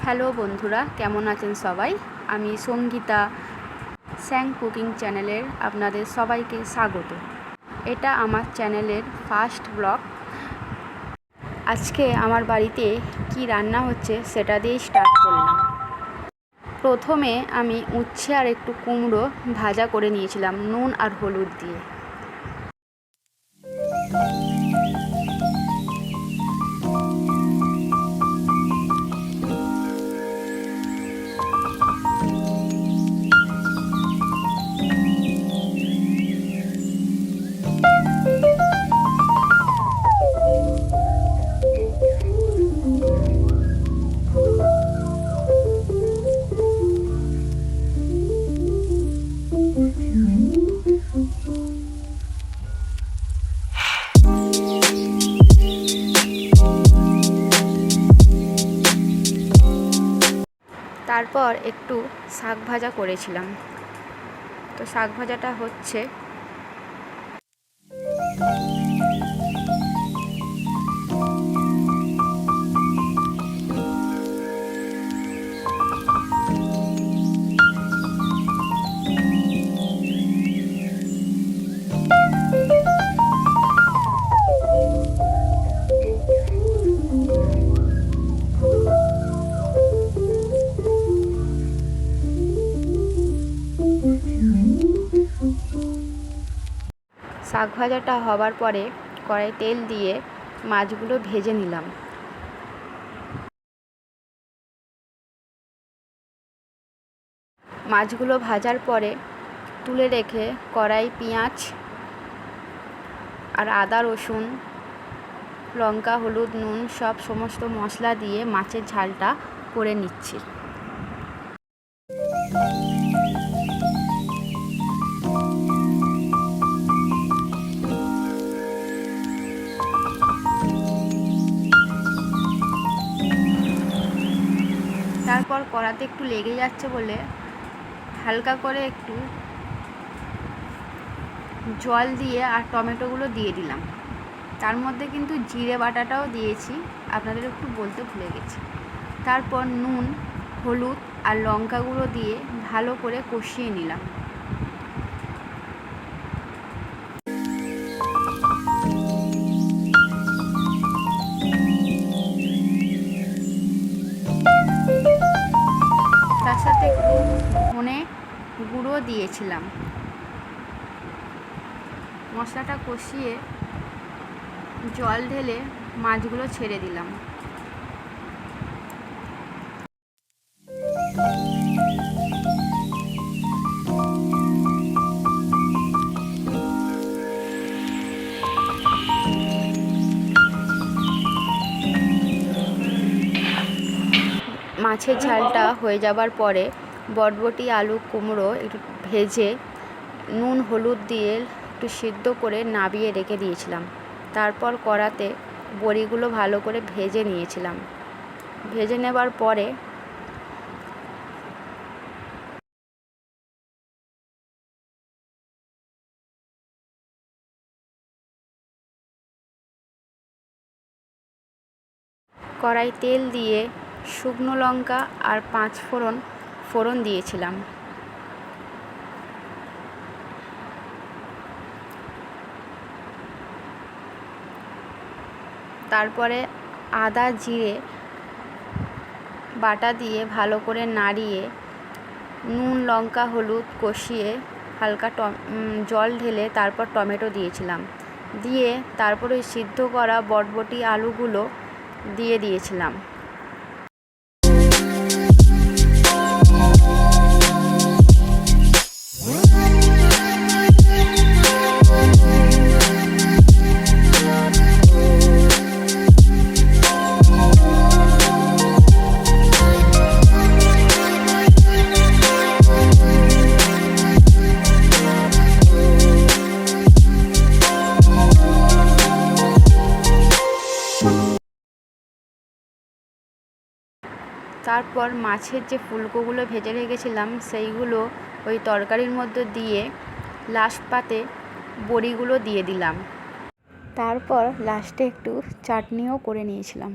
Hello বন্ধুরা, কেমন আছেন সবাই? আমি সঙ্গীতা স্যাং কুকিং চ্যানেলের আপনাদের সবাইকে স্বাগত। এটা আমার চ্যানেলের ফার্স্ট ব্লগ। আজকে আমার বাড়িতে কি রান্না হচ্ছে সেটা দিয়েই স্টার্ট করলাম। প্রথমে আমি উচ্ছে আর একটু কুমড়ো ভাজা করে নিয়েছিলাম নুন আর হলুদ দিয়ে। তারপর একটু শাক ভাজা করেছিলাম। তো শাক ভাজাটা হচ্ছে। শাক ভাজাটা হবার পরে কড়াই তেল দিয়ে মাছগুলো ভেজে নিলাম। মাছগুলো ভাজার পরে তুলে রেখে কড়াই পেঁয়াজ আর আদা রসুন লঙ্কা হলুদ নুন সমস্ত মশলা দিয়ে মাছের ঝালটা করে নিচ্ছি। তারপর কড়াতে একটু লেগে যাচ্ছে বলে হালকা করে একটু জল দিয়ে আর টমেটোগুলো দিয়ে দিলাম। তার মধ্যে কিন্তু জিরে বাটাটাও দিয়েছি, আপনাদের একটু বলতে ভুলে গেছি। তারপর নুন হলুদ আর লঙ্কা গুঁড়ো দিয়ে ভালো করে কষিয়ে নিলাম। তার সাথে একটু ধনে গুঁড়ো দিয়েছিলাম। মশলাটা কষিয়ে জল ঢেলে মাছগুলো ছেড়ে দিলাম। মাছের ঝালটা হয়ে যাবার পরে বরবটি আলু কুমড়ো একটু ভেজে নুন হলুদ দিয়ে একটু সিদ্ধ করে নাবিয়ে রেখে দিয়েছিলাম। তারপর কড়াতে বড়িগুলো ভালো করে ভেজে নিয়েছিলাম। ভেজে নেবার পরে কড়াই তেল দিয়ে শুকনো লঙ্কা আর 5 ফোড়ন দিয়েছিলাম। তারপরে আদা জিরে বাটা দিয়ে ভালো করে নাড়িয়ে নুন লঙ্কা হলুদ কষিয়ে হালকা জল ঢেলে তারপর টমেটো দিয়েছিলাম। দিয়ে তারপর ওই সিদ্ধ করা বরবটি আলুগুলো দিয়ে দিয়েছিলাম। তারপর মাছের যে ফুলকোগুলো ভেজে রেখেছিলাম সেইগুলো ওই তরকারির মধ্যে দিয়ে লাস্ট পাতে বড়িগুলো দিয়ে দিলাম। তারপর লাস্টে একটু চাটনিও করে নিয়েছিলাম।